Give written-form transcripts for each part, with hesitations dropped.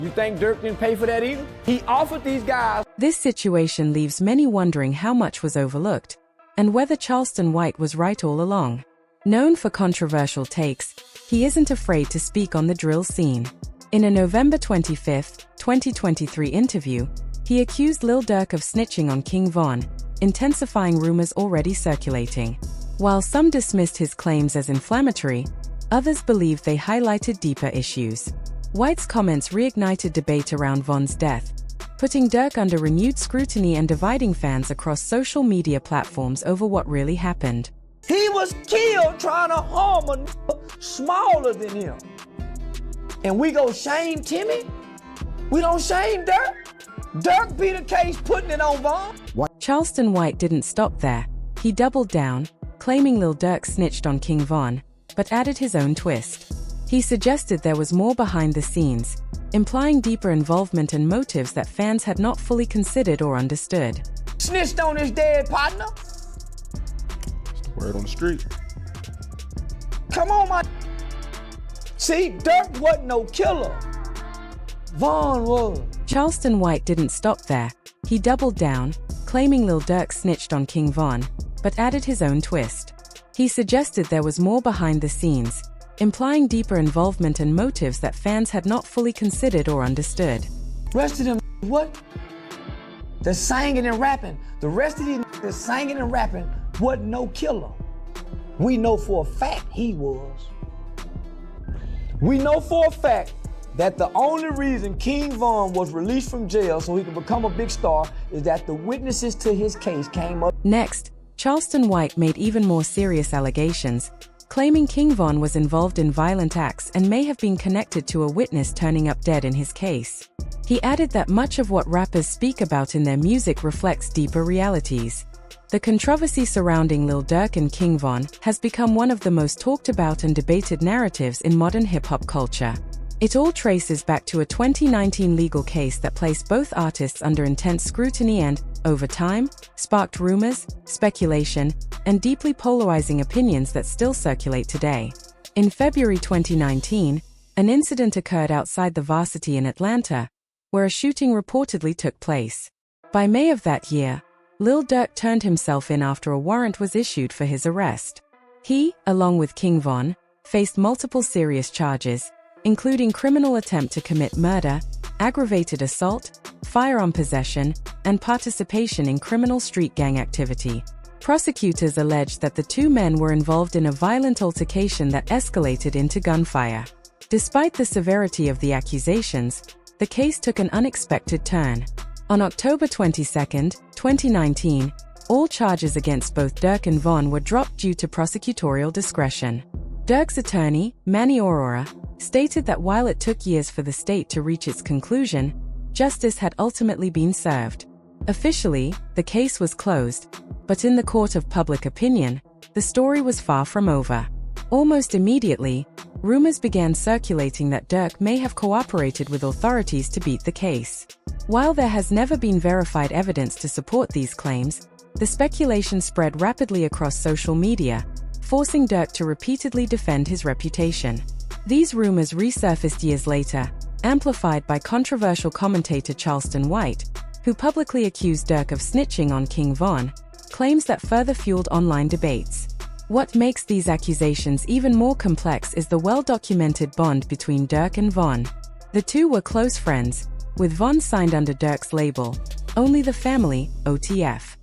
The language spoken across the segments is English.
You think Durk didn't pay for that either? He offered these guys. This situation leaves many wondering how much was overlooked, and whether Charleston White was right all along. Known for controversial takes, he isn't afraid to speak on the drill scene. In a November 25, 2023 interview, he accused Lil Durk of snitching on King Von, intensifying rumors already circulating. While some dismissed his claims as inflammatory, others believed they highlighted deeper issues. White's comments reignited debate around Von's death, putting Durk under renewed scrutiny and dividing fans across social media platforms over what really happened. He was killed trying to harm a smaller than him. And we go shame Timmy? We don't shame Durk? Durk beat a case putting it on Von? Charleston White didn't stop there. He doubled down, claiming Lil Durk snitched on King Von, but added his own twist. He suggested there was more behind the scenes, implying deeper involvement and motives that fans had not fully considered or understood. Snitched on his dead partner? It's the word on the street. Come on, my. See, Durk wasn't no killer. Von was. Charleston White didn't stop there. He doubled down, claiming Lil Durk snitched on King Von, but added his own twist. He suggested there was more behind the scenes, implying deeper involvement and motives that fans had not fully considered or understood. Rest of them, what? They're singing and rapping. The rest of these that's singing and rapping wasn't no killer. We know for a fact he was. We know for a fact that the only reason King Von was released from jail so he could become a big star is that the witnesses to his case came up. Next, Charleston White made even more serious allegations, claiming King Von was involved in violent acts and may have been connected to a witness turning up dead in his case. He added that much of what rappers speak about in their music reflects deeper realities. The controversy surrounding Lil Durk and King Von has become one of the most talked about and debated narratives in modern hip-hop culture. It all traces back to a 2019 legal case that placed both artists under intense scrutiny and, over time, sparked rumors, speculation, and deeply polarizing opinions that still circulate today. In February 2019, an incident occurred outside the Varsity in Atlanta, where a shooting reportedly took place. By May of that year, Lil Durk turned himself in after a warrant was issued for his arrest. He, along with King Von, faced multiple serious charges, including criminal attempt to commit murder, aggravated assault, firearm possession, and participation in criminal street gang activity. Prosecutors alleged that the two men were involved in a violent altercation that escalated into gunfire. Despite the severity of the accusations, the case took an unexpected turn. On October 22, 2019, all charges against both Durk and Von were dropped due to prosecutorial discretion. Durk's attorney, Manny Aurora, stated that while it took years for the state to reach its conclusion, justice had ultimately been served. Officially, the case was closed, but in the court of public opinion, the story was far from over. Almost immediately, rumors began circulating that Durk may have cooperated with authorities to beat the case. While there has never been verified evidence to support these claims, the speculation spread rapidly across social media, forcing Durk to repeatedly defend his reputation. These rumors resurfaced years later, amplified by controversial commentator Charleston White, who publicly accused Durk of snitching on King Von, claims that further fueled online debates. What makes these accusations even more complex is the well-documented bond between Durk and Von. The two were close friends, with Von signed under Durk's label, Only the Family, OTF.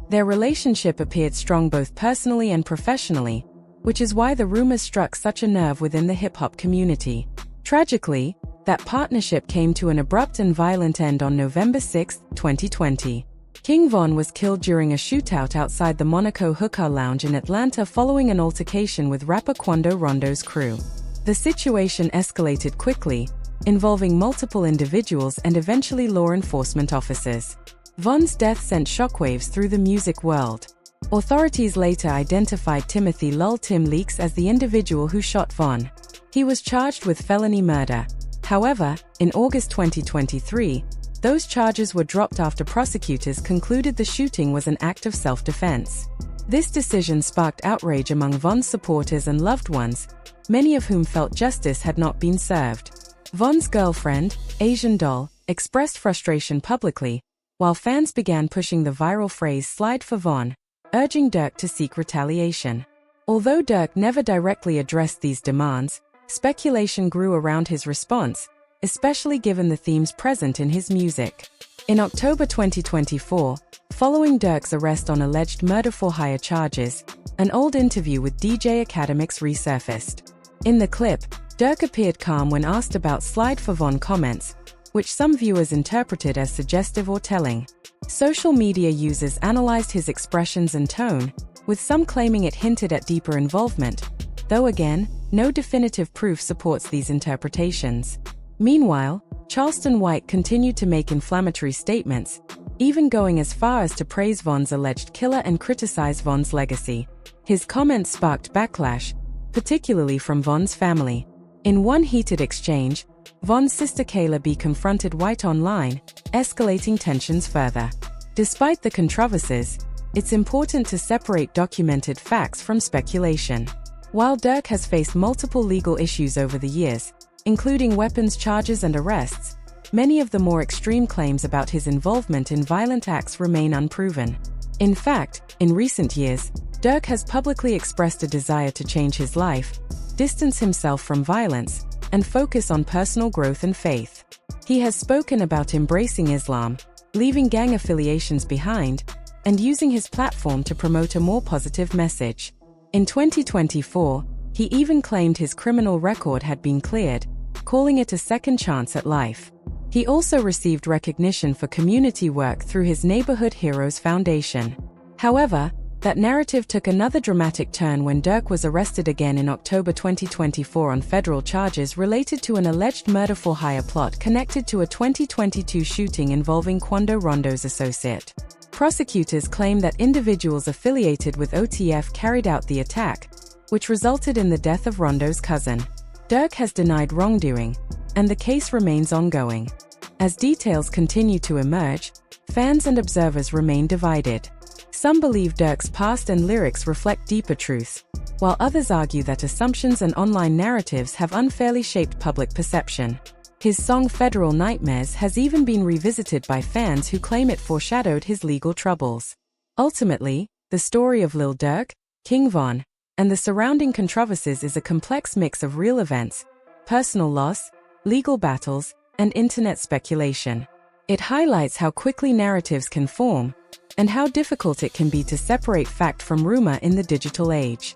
Their relationship appeared strong both personally and professionally, which is why the rumors struck such a nerve within the hip-hop community. Tragically, that partnership came to an abrupt and violent end on November 6, 2020. King Von was killed during a shootout outside the Monaco Hookah Lounge in Atlanta following an altercation with rapper Quando Rondo's crew. The situation escalated quickly, involving multiple individuals and eventually law enforcement officers. Von's death sent shockwaves through the music world. Authorities later identified Timothy "Lul Tim" Leaks as the individual who shot Von. He was charged with felony murder. However, in August 2023, those charges were dropped after prosecutors concluded the shooting was an act of self-defense. This decision sparked outrage among Von's supporters and loved ones, many of whom felt justice had not been served. Von's girlfriend, Asian Doll, expressed frustration publicly, while fans began pushing the viral phrase "slide for Von," urging Durk to seek retaliation. Although Durk never directly addressed these demands, speculation grew around his response, especially given the themes present in his music. In October 2024, following Durk's arrest on alleged murder-for-hire charges, an old interview with DJ Academics resurfaced. In the clip, Durk appeared calm when asked about "slide for Von" comments, which some viewers interpreted as suggestive or telling. Social media users analyzed his expressions and tone, with some claiming it hinted at deeper involvement, though again, no definitive proof supports these interpretations. Meanwhile, Charleston White continued to make inflammatory statements, even going as far as to praise Von's alleged killer and criticize Von's legacy. His comments sparked backlash, particularly from Von's family. In one heated exchange, Von's sister Kayla B confronted White online, escalating tensions further. Despite the controversies, it's important to separate documented facts from speculation. While Durk has faced multiple legal issues over the years, including weapons charges and arrests, many of the more extreme claims about his involvement in violent acts remain unproven. In fact, in recent years, Durk has publicly expressed a desire to change his life, distance himself from violence, and focus on personal growth and faith. He has spoken about embracing Islam, leaving gang affiliations behind, and using his platform to promote a more positive message. In 2024, he even claimed his criminal record had been cleared, calling it a second chance at life. He also received recognition for community work through his Neighborhood Heroes Foundation. However, that narrative took another dramatic turn when Durk was arrested again in October 2024 on federal charges related to an alleged murder-for-hire plot connected to a 2022 shooting involving Quando Rondo's associate. Prosecutors claim that individuals affiliated with OTF carried out the attack, which resulted in the death of Rondo's cousin. Durk has denied wrongdoing, and the case remains ongoing. As details continue to emerge, fans and observers remain divided. Some believe Durk's past and lyrics reflect deeper truths, while others argue that assumptions and online narratives have unfairly shaped public perception. His song Federal Nightmares has even been revisited by fans who claim it foreshadowed his legal troubles. Ultimately, the story of Lil Durk, King Von, and the surrounding controversies is a complex mix of real events, personal loss, legal battles, and internet speculation. It highlights how quickly narratives can form, and how difficult it can be to separate fact from rumor in the digital age.